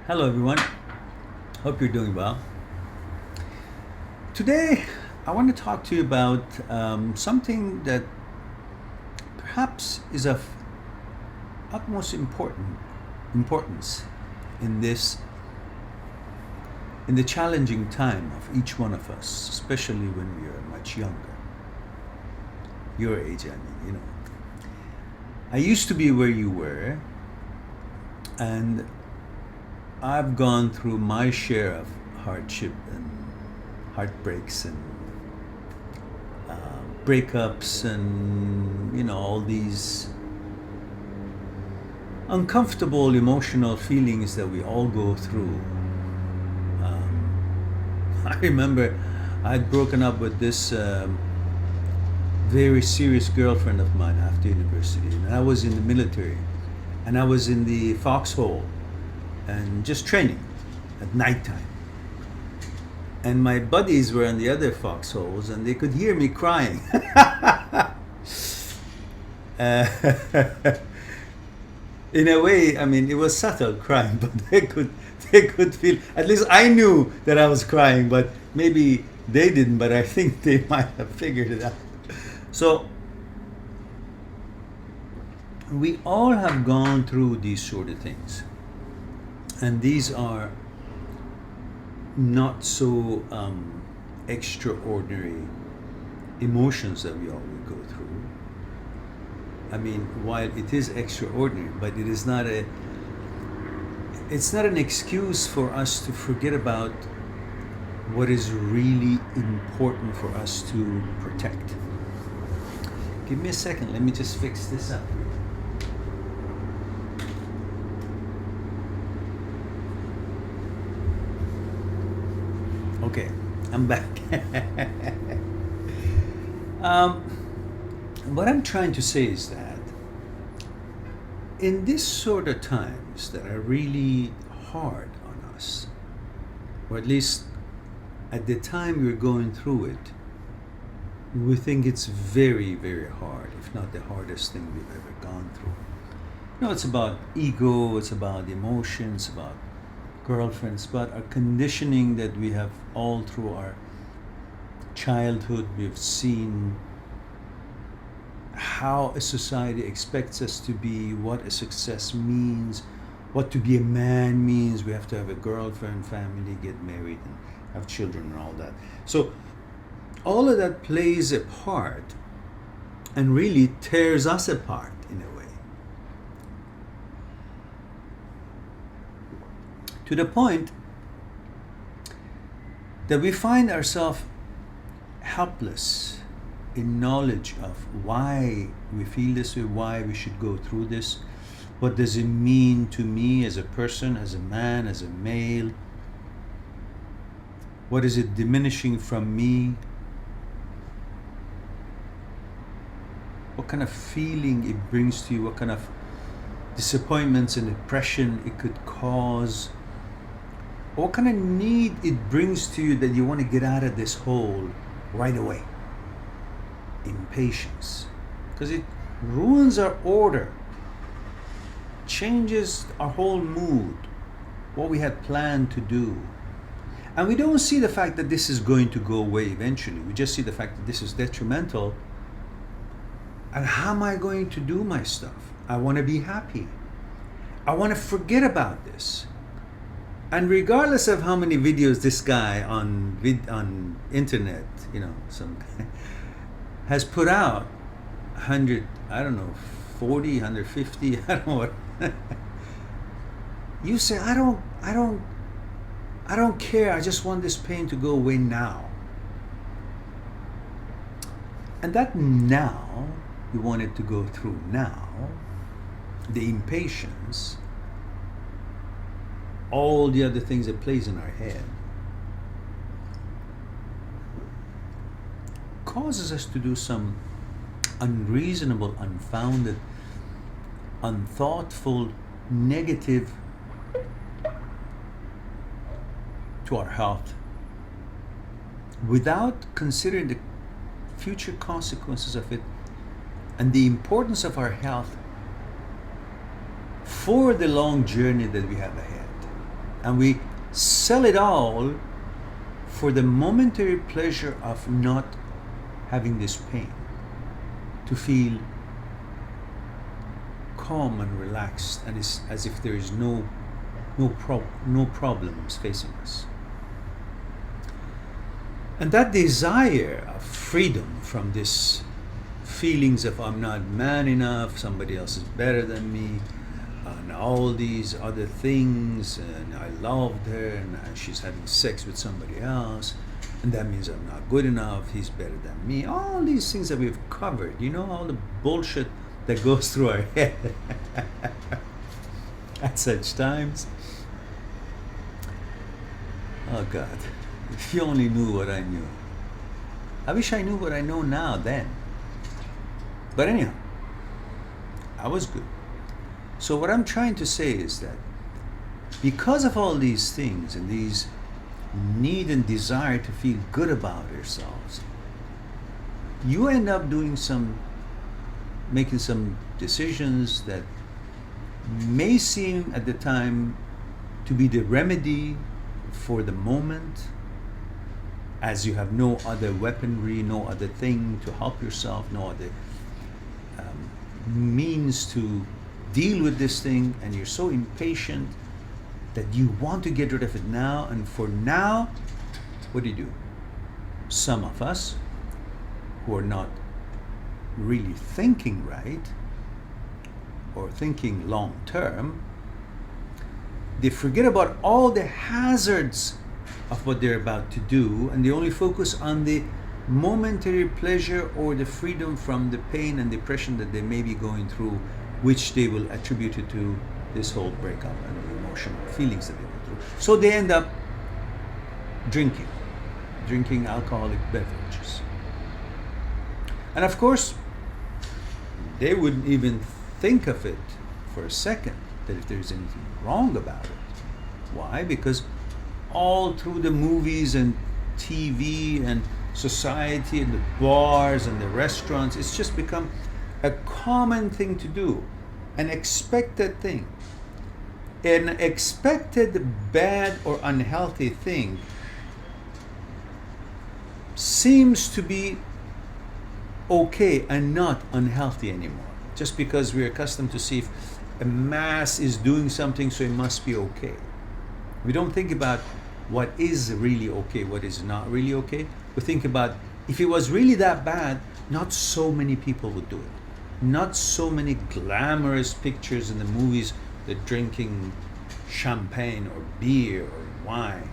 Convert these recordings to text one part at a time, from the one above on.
Hello, everyone. Hope you're doing well. Today, I want to talk to you about something that perhaps is of utmost importance in this in the challenging time of each one of us, especially when we are much younger. Your age, I mean. I used to be where you were, and I've gone through my share of hardship and heartbreaks and breakups and all these uncomfortable emotional feelings that we all go through. I remember I'd broken up with this very serious girlfriend of mine after university, and I was in the military, and I was in the foxhole and just training at nighttime. And my buddies were in the other foxholes, and they could hear me crying. In a way, I mean, it was subtle crying, but they could feel. At least I knew that I was crying, but maybe they didn't. But I think they might have figured it out. So we all have gone through these sort of things. And these are not so extraordinary emotions that we all go through. I mean, while it is extraordinary, but it's not an excuse for us to forget about what is really important for us to protect. Give me a second, let me just fix this up. Okay, I'm back. What I'm trying to say is that in this sort of times that are really hard on us, or at least at the time we're going through it, we think it's very, very hard, if not the hardest thing we've ever gone through. It's about ego, it's about emotions, about girlfriends, but our conditioning that we have all through our childhood. We've seen how a society expects us to be, what a success means, what to be a man means. We have to have a girlfriend, family, get married, and have children and all that. So all of that plays a part and really tears us apart in a way. To the point that we find ourselves helpless in knowledge of why we feel this way, why we should go through this, what does it mean to me as a person, as a man, as a male, what is it diminishing from me, what kind of feeling it brings to you, what kind of disappointments and depression it could cause, what kind of need it brings to you that you want to get out of this hole right away. Impatience, because it ruins our order, changes our whole mood, what we had planned to do. And we don't see the fact that this is going to go away eventually. We just see the fact that this is detrimental. And how am I going to do my stuff? I want to be happy. I want to forget about this. And regardless of how many videos this guy on internet, some guy has put out, 100, I don't know, 40, 150, I don't know what. You say, I don't care. I just want this pain to go away now. And that now, you want it to go through now, the impatience, all the other things that plays in our head, causes us to do some unreasonable, unfounded, unthoughtful, negative to our health, without considering the future consequences of it and the importance of our health for the long journey that we have ahead. And we sell it all for the momentary pleasure of not having this pain, to feel calm and relaxed, and it's as if there is no problems facing us. And that desire of freedom from this feelings of I'm not man enough, somebody else is better than me, and all these other things, and I loved her and she's having sex with somebody else, and that means I'm not good enough, he's better than me. All these things that we've covered, all the bullshit that goes through our head at such times. Oh God, if you only knew what I knew. I wish I knew what I know now then. But anyhow, I was good. So what I'm trying to say is that because of all these things and these need and desire to feel good about ourselves, you end up making some decisions that may seem at the time to be the remedy for the moment, as you have no other weaponry, no other thing to help yourself, no other means to deal with this thing, and you're so impatient that you want to get rid of it now. And for now, what do? Some of us who are not really thinking right or thinking long term, they forget about all the hazards of what they're about to do, and they only focus on the momentary pleasure or the freedom from the pain and depression that they may be going through, which they will attribute it to this whole breakup and the emotional feelings that they go through. So they end up drinking alcoholic beverages. And of course, they wouldn't even think of it for a second that if there's anything wrong about it. Why? Because all through the movies and TV and society and the bars and the restaurants, it's just become a common thing to do, an expected thing. An expected bad or unhealthy thing seems to be okay and not unhealthy anymore, just because we're accustomed to see if a mass is doing something, so it must be okay. We don't think about what is really okay, what is not really okay. We think about if it was really that bad, not so many people would do it. Not so many glamorous pictures in the movies, they're drinking champagne or beer or wine,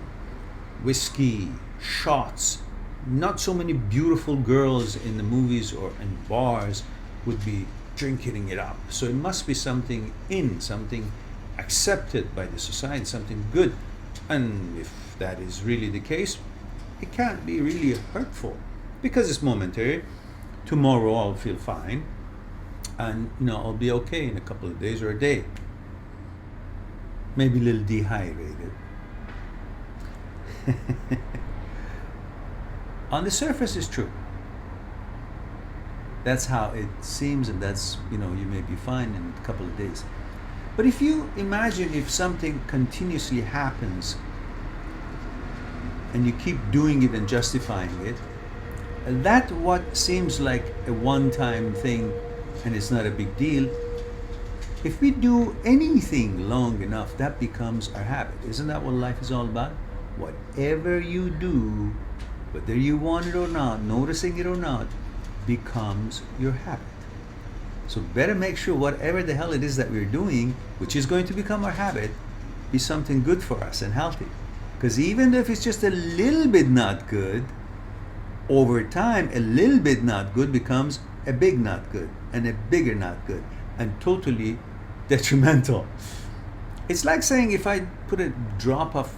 whiskey, shots. Not so many beautiful girls in the movies or in bars would be drinking it up. So it must be something something accepted by the society, something good. And if that is really the case, it can't be really hurtful because it's momentary. Tomorrow I'll feel fine, and I'll be okay in a couple of days or a day. Maybe a little dehydrated. On the surface, it's true. That's how it seems, and that's you may be fine in a couple of days. But if you imagine if something continuously happens and you keep doing it and justifying it, that what seems like a one-time thing and it's not a big deal, if we do anything long enough, that becomes our habit. Isn't that what life is all about? Whatever you do, whether you want it or not, noticing it or not, becomes your habit. So better make sure whatever the hell it is that we're doing, which is going to become our habit, be something good for us and healthy. Because even if it's just a little bit not good, over time, a little bit not good becomes a big not good, and a bigger not good, and totally detrimental. It's like saying if I put a drop of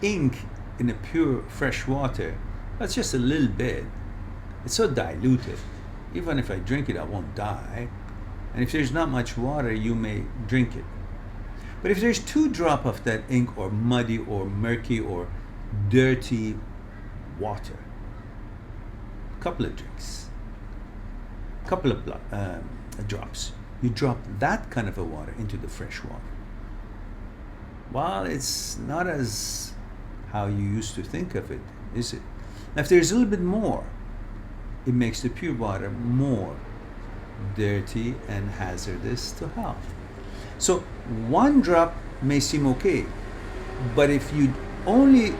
ink in a pure fresh water, that's just a little bit. It's so diluted. Even if I drink it, I won't die. And if there's not much water, you may drink it. But if there's 2 drops of that ink, or muddy or murky or dirty water, a couple of drinks, a couple of drops, you drop that kind of a water into the fresh water. Well, it's not as how you used to think of it, is it? Now, if there's a little bit more, it makes the pure water more dirty and hazardous to health. So one drop may seem okay, but if you only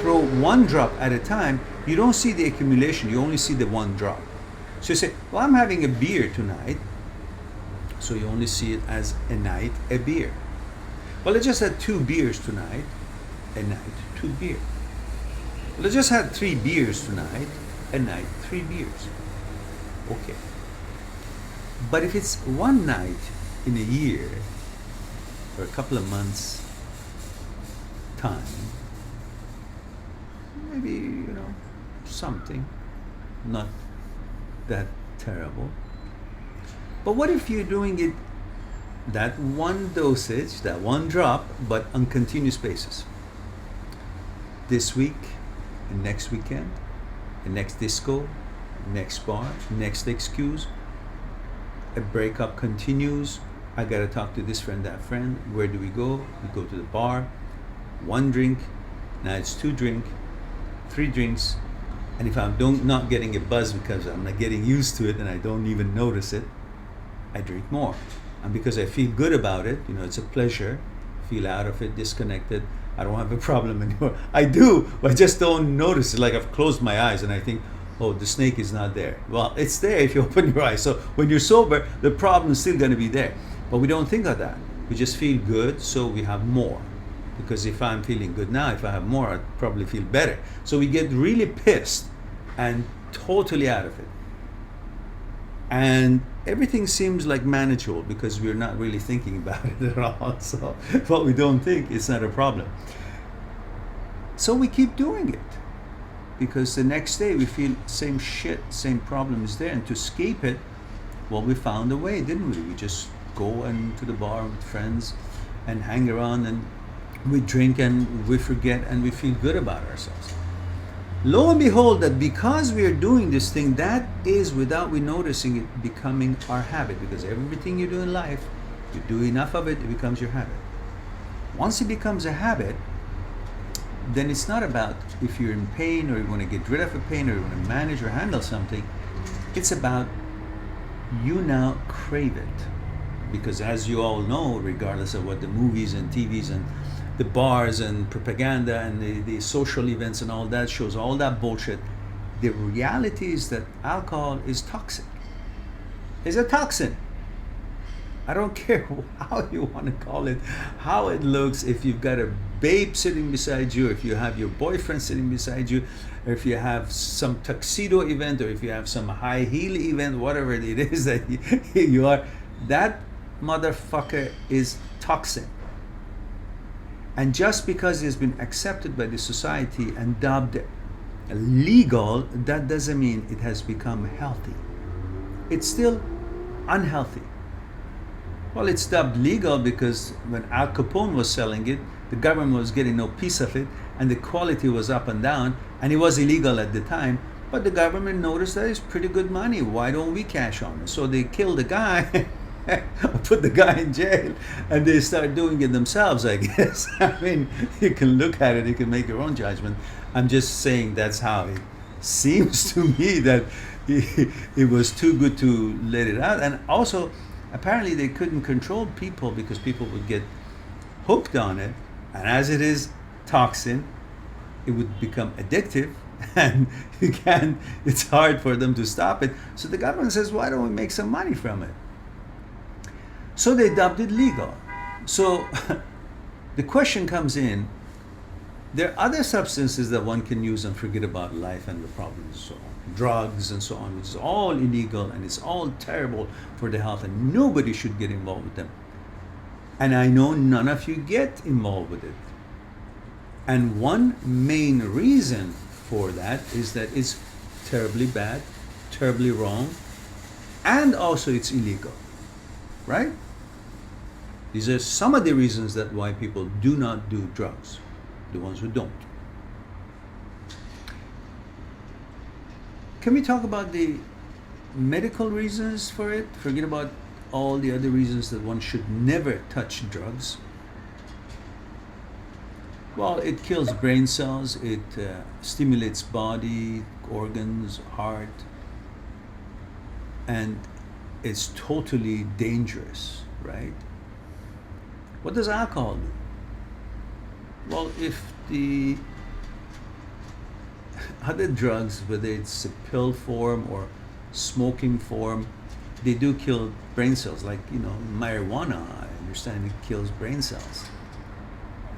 throw one drop at a time, you don't see the accumulation, you only see the one drop. So you say, well, I'm having a beer tonight, so you only see it as a night, a beer. Well, I just had 2 beers tonight, a night, 2 beers. Well, I just had 3 beers tonight, a night, 3 beers. Okay. But if it's one night in a year, or a couple of months time, maybe, something, not that terrible. But what if you're doing it, that one dosage, that one drop, but on continuous basis? This week, and next weekend, and next disco, next bar, next excuse, a breakup continues. I gotta talk to this friend, that friend. Where do we go? We go to the bar. 1 drink, now it's 2 drink, 3 drinks, and if I'm not getting a buzz because I'm not getting used to it and I don't even notice it, I drink more. And because I feel good about it, it's a pleasure, feel out of it, disconnected, I don't have a problem anymore. I do, but I just don't notice it. Like I've closed my eyes and I think, oh, the snake is not there. Well, it's there if you open your eyes. So when you're sober, the problem is still going to be there. But we don't think of that. We just feel good, so we have more. Because if I'm feeling good now, if I have more, I'd probably feel better. So we get really pissed and totally out of it. And everything seems like manageable because we're not really thinking about it at all. So what we don't think, it's not a problem. So we keep doing it. Because the next day we feel same shit, same problem is there. And to escape it, well, we found a way, didn't we? We just go to the bar with friends and hang around and we drink and we forget and we feel good about ourselves. Lo and behold, that because we are doing this thing, that is, without we noticing it, becoming our habit. Because everything you do in life, you do enough of it, it becomes your habit. Once it becomes a habit, then it's not about if you're in pain or you want to get rid of a pain or you want to manage or handle something. It's about you now crave it. Because as you all know, regardless of what the movies and TVs and the bars and propaganda and the social events and all that shows, all that bullshit, the reality is that alcohol is toxic. It's a toxin. I don't care how you want to call it, how it looks, if you've got a babe sitting beside you, if you have your boyfriend sitting beside you, or if you have some tuxedo event, or if you have some high heel event, whatever it is that you are, that motherfucker is toxin. And just because it's been accepted by the society and dubbed legal, that doesn't mean it has become healthy. It's still unhealthy. Well, it's dubbed legal because when Al Capone was selling it, the government was getting no piece of it, and the quality was up and down, and it was illegal at the time. But the government noticed that it's pretty good money. Why don't we cash on it? So they killed the guy, put the guy in jail, and they start doing it themselves, I guess. I mean, you can look at it, you can make your own judgment. I'm just saying that's how it seems to me, that it was too good to let it out. And also, apparently they couldn't control people because people would get hooked on it. And as it is toxin, it would become addictive, and it's hard for them to stop it. So the government says, why don't we make some money from it? So they dubbed it legal. So the question comes in, there are other substances that one can use and forget about life and the problems and so on. Drugs and so on, which is all illegal and it's all terrible for the health, and nobody should get involved with them. And I know none of you get involved with it. And one main reason for that is that it's terribly bad, terribly wrong, and also it's illegal. Right? These are some of the reasons that why people do not do drugs, the ones who don't. Can we talk about the medical reasons for it? Forget about all the other reasons that one should never touch drugs. Well, it kills brain cells, it stimulates body, organs, heart, and it's totally dangerous, right? What does alcohol do? Well, if the other drugs, whether it's a pill form or smoking form, they do kill brain cells. Like, marijuana, I understand it kills brain cells.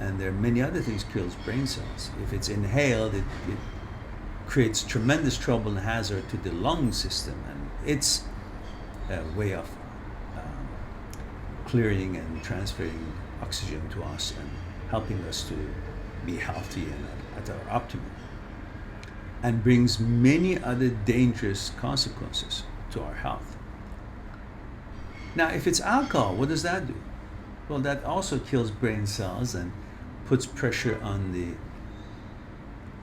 And there are many other things kills brain cells. If it's inhaled, it creates tremendous trouble and hazard to the lung system. And it's a way of clearing and transferring oxygen to us and helping us to be healthy and at our optimum, and brings many other dangerous consequences to our health. Now, if it's alcohol, what does that do? Well, that also kills brain cells and puts pressure on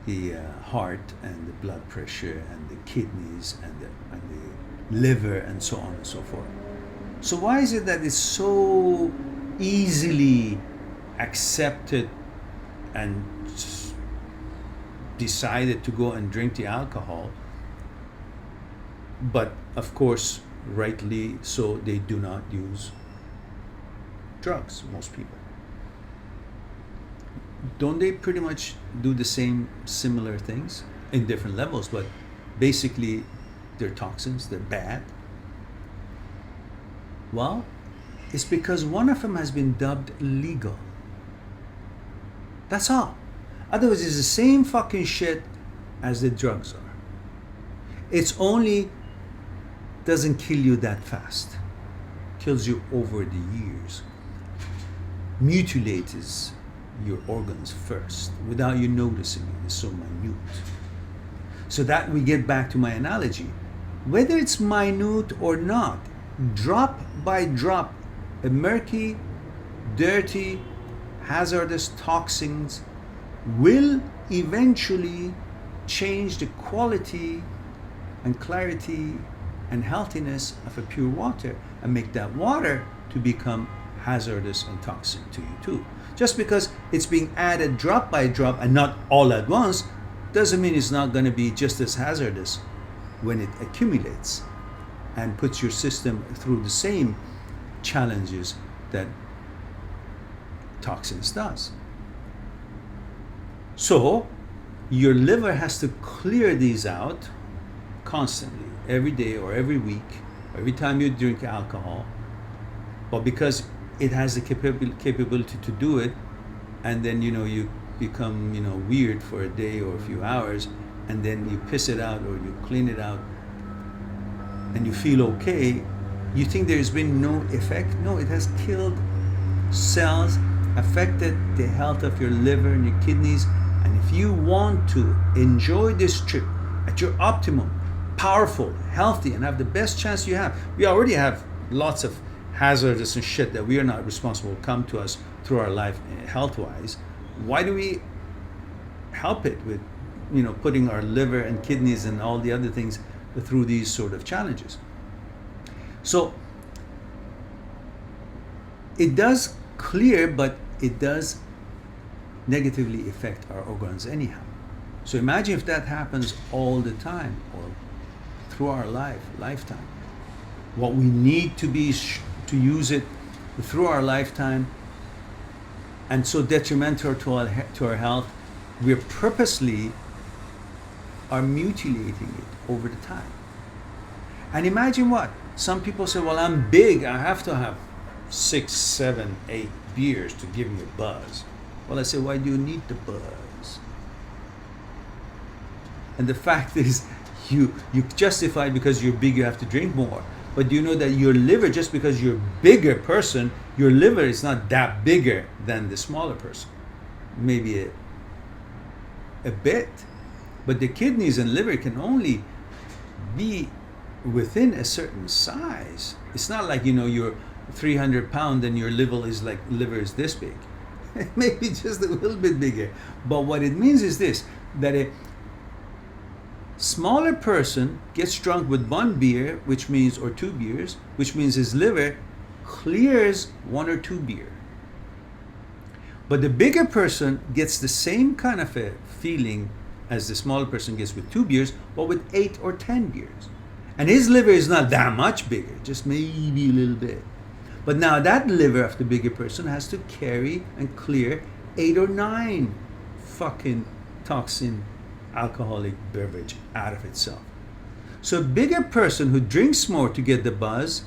the heart and the blood pressure and the kidneys and the liver and so on and so forth. So why is it that it's so easily accepted and decided to go and drink the alcohol, but of course, rightly so, they do not use drugs, most people? Don't they pretty much do the same similar things in different levels, but basically they're toxins, they're bad? Well, it's because one of them has been dubbed legal. That's all. Otherwise, it's the same fucking shit as the drugs are. It's only doesn't kill you that fast. Kills you over the years. Mutilates your organs first without you noticing it. It's so minute. So that we get back to my analogy. Whether it's minute or not, drop by drop, a murky, dirty, hazardous toxins will eventually change the quality and clarity and healthiness of a pure water and make that water to become hazardous and toxic to you too. Just because it's being added drop by drop and not all at once doesn't mean it's not going to be just as hazardous when it accumulates and puts your system through the same challenges that toxins does. So your liver has to clear these out constantly, every day or every week, every time you drink alcohol. But because it has the capability to do it, and then you become weird for a day or a few hours, and then you piss it out or you clean it out and you feel okay, you think there's been no effect? No, it has killed cells, affected the health of your liver and your kidneys. And if you want to enjoy this trip at your optimum, powerful, healthy, and have the best chance you have, we already have lots of hazardous and shit that we are not responsible come to us through our life health-wise. Why do we help it with putting our liver and kidneys and all the other things through these sort of challenges? So it does clear, but it does negatively affect our organs anyhow. So imagine if that happens all the time or through our lifetime. What we need to be to use it through our lifetime, and so detrimental to our health, we purposely are mutilating it over the time. And imagine what? Some people say, well, I'm big, I have to have 6, 7, 8 beers to give me a buzz. Well, I say, why do you need the buzz? And the fact is, you justify it because you're big, you have to drink more. But do you know that your liver, just because you're a bigger person, your liver is not that bigger than the smaller person. Maybe a bit. But the kidneys and liver can only be within a certain size. It's not like, you're 300 pounds and your liver is this big. Maybe just a little bit bigger. But what it means is this, that a smaller person gets drunk with 1 beer, or 2 beers, which means his liver clears 1 or 2 beer. But the bigger person gets the same kind of a feeling as the smaller person gets with 2 beers, but with 8 or 10 beers. And his liver is not that much bigger, just maybe a little bit. But now that liver of the bigger person has to carry and clear 8 or 9 fucking toxin alcoholic beverage out of itself. So a bigger person who drinks more to get the buzz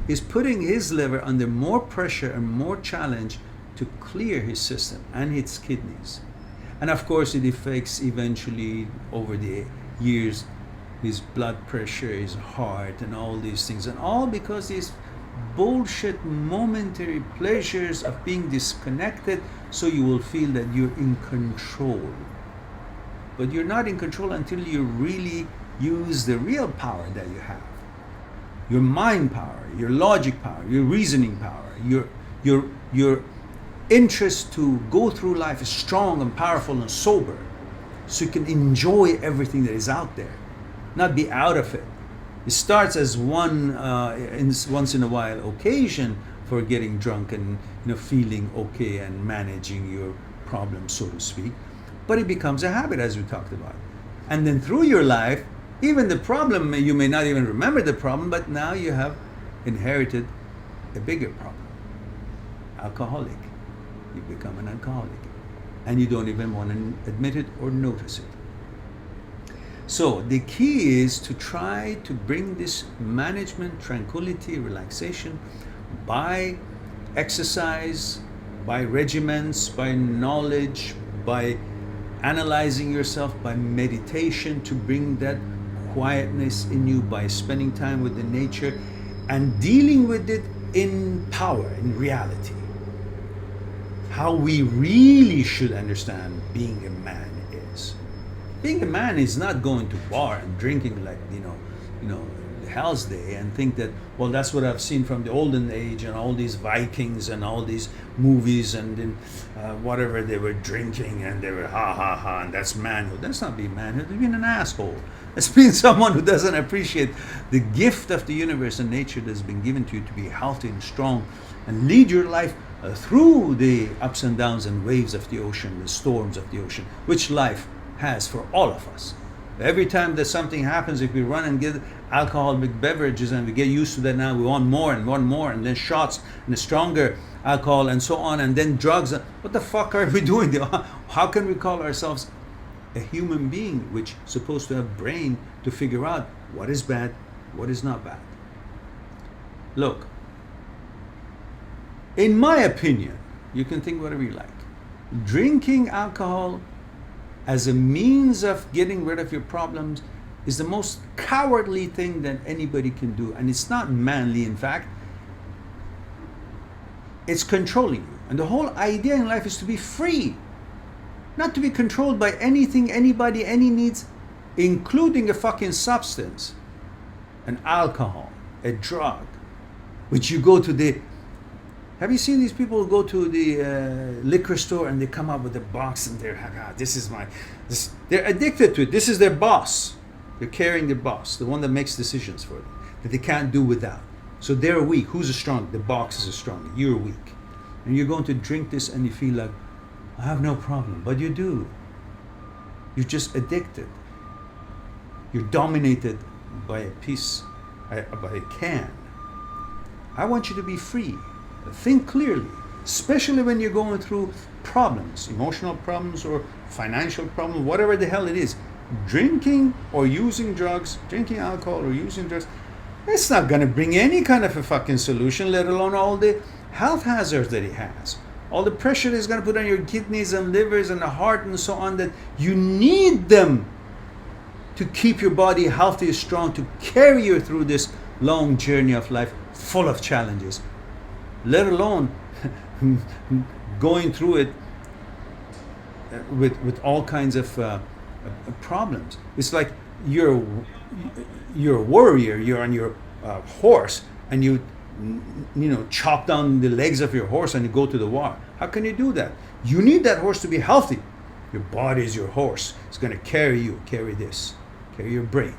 is putting his liver under more pressure and more challenge to clear his system and its kidneys. And of course it affects eventually over the years his blood pressure, his heart, and all these things. And all because these bullshit momentary pleasures of being disconnected, so you will feel that you're in control. But you're not in control until you really use the real power that you have. Your mind power, your logic power, your reasoning power, your interest to go through life is strong and powerful and sober, so you can enjoy everything that is out there, not be out of it. It starts as one once in a while occasion for getting drunk and feeling okay and managing your problems, so to speak. But it becomes a habit, as we talked about. And then through your life, even the problem, you may not even remember the problem, but now you have inherited a bigger problem. Alcoholic. You become an alcoholic. And you don't even want to admit it or notice it. So the key is to try to bring this management, tranquility, relaxation by exercise, by regimens, by knowledge, by analyzing yourself, by meditation, to bring that quietness in you, by spending time with the nature and dealing with it in power, in reality. How we really should understand being a man is. Being a man is not going to bar and drinking like, Hell's Day and think that, well, that's what I've seen from the olden age and all these Vikings and all these movies and then whatever they were drinking and they were ha ha ha and that's manhood. That's not being manhood. It's being an asshole. It's being someone who doesn't appreciate the gift of the universe and nature that's been given to you to be healthy and strong and lead your life through the ups and downs and waves of the ocean, the storms of the ocean, which life has for all of us. Every time that something happens, if we run and get alcoholic beverages and we get used to that now, we want more and then shots and the stronger alcohol and so on, and then drugs. What the fuck are we doing? How can we call ourselves a human being which is supposed to have brain to figure out what is bad, what is not bad? Look, in my opinion, you can think whatever you like, drinking alcohol as a means of getting rid of your problems is the most cowardly thing that anybody can do. And it's not manly, in fact. It's controlling you. And the whole idea in life is to be free. Not to be controlled by anything, anybody, any needs, including a fucking substance, an alcohol, a drug, which you go to the... Have you seen these people who go to the liquor store and they come up with a box and they're they're addicted to it. This is their boss. They're carrying their boss, the one that makes decisions for them, that they can't do without. So they're weak. Who's strong? The box is strong. You're weak. And you're going to drink this and you feel like, I have no problem. But you do. You're just addicted. You're dominated by a piece, by a can. I want you to be free. Think clearly, especially when you're going through problems, emotional problems or financial problems, whatever the hell it is. Drinking or using drugs, drinking alcohol or using drugs, it's not going to bring any kind of a fucking solution, let alone all the health hazards that it has. All the pressure it's going to put on your kidneys and livers and the heart and so on, that you need them to keep your body healthy, strong, to carry you through this long journey of life full of challenges. Let alone going through it with all kinds of problems. It's like you're a warrior. You're on your horse, and you chop down the legs of your horse and you go to the war. How can you do that? You need that horse to be healthy. Your body is your horse. It's going to carry you, carry your brain,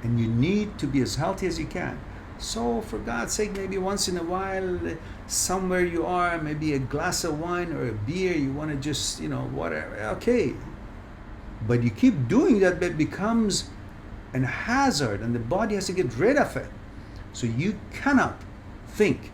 and you need to be as healthy as you can. So, for God's sake, maybe once in a while, somewhere you are, maybe a glass of wine or a beer, you want to just, whatever, okay. But you keep doing that, but it becomes a hazard and the body has to get rid of it. So you cannot think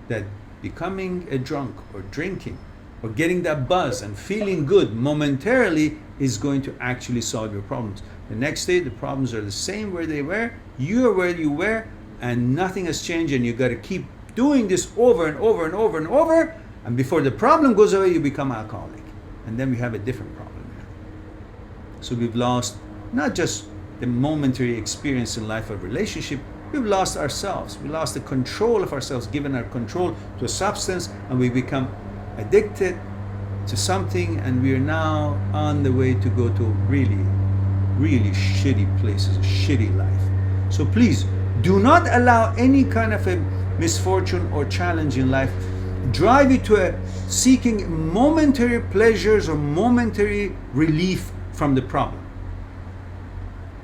that becoming a drunk or drinking or getting that buzz and feeling good momentarily is going to actually solve your problems. The next day, the problems are the same where they were, you are where you were, and nothing has changed, and you got to keep doing this over and over and over and over, and before the problem goes away, you become alcoholic. And then we have a different problem. So we've lost not just the momentary experience in life of relationship, we've lost ourselves. We lost the control of ourselves, given our control to a substance, and we become addicted to something, and we are now on the way to go to really, really shitty places, a shitty life. So please, do not allow any kind of a misfortune or challenge in life drive you to seeking momentary pleasures or momentary relief from the problem.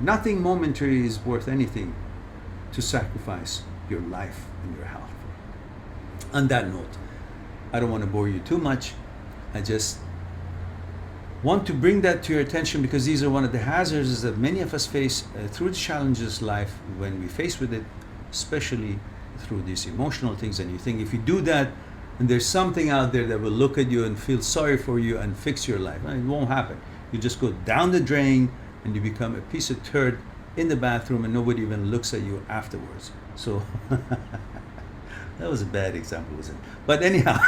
Nothing momentary is worth anything to sacrifice your life and your health. On that note, I don't want to bore you too much. I just want to bring that to your attention because these are one of the hazards that many of us face through the challenges of life when we face with it, especially through these emotional things. And you think if you do that, and there's something out there that will look at you and feel sorry for you and fix your life. It won't happen. You just go down the drain and you become a piece of turd in the bathroom and nobody even looks at you afterwards. So that was a bad example, wasn't it? But anyhow,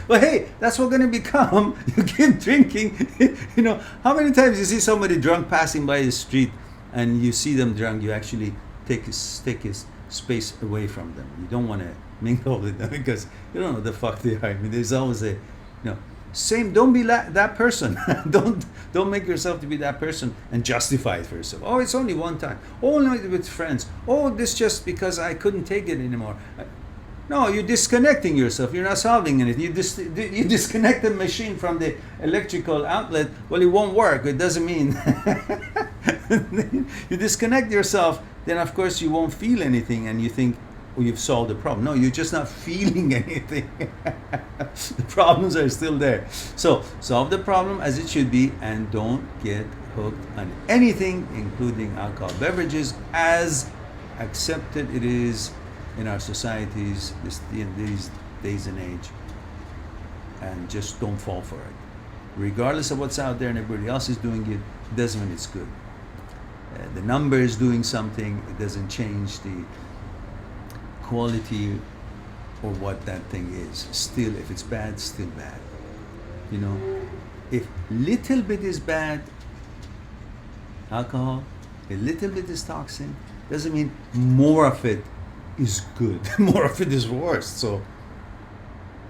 well, hey, that's what we're going to become. You keep drinking. How many times you see somebody drunk passing by the street and you see them drunk, you actually take his space away from them. You don't want to mingle with them because you don't know what the fuck they are. I mean, there's always same. Don't be that person. don't make yourself to be that person and justify it for yourself. Oh, it's only one time. Oh, only with friends. Oh, this just because I couldn't take it anymore. No, you're disconnecting yourself. You're not solving anything. You disconnect the machine from the electrical outlet. Well, it won't work. It doesn't mean you disconnect yourself. Then of course you won't feel anything, and you think, oh, you've solved the problem. No, you're just not feeling anything. The problems are still there. So solve the problem as it should be, and don't get hooked on anything, including alcohol beverages, as accepted it is in our societies in these days and age. And just don't fall for it. Regardless of what's out there and everybody else is doing it, doesn't mean it's good. The number is doing something, it doesn't change the quality or what that thing is. Still, if it's bad, still bad. If little bit is bad, alcohol, a little bit is toxin, doesn't mean more of it is good. More of it is worse. So,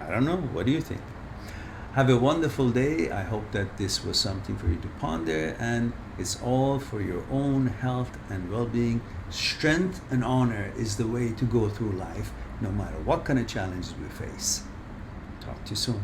I don't know. What do you think? Have a wonderful day. I hope that this was something for you to ponder, and it's all for your own health and well-being. Strength and honor is the way to go through life, no matter what kind of challenges we face. Talk to you soon.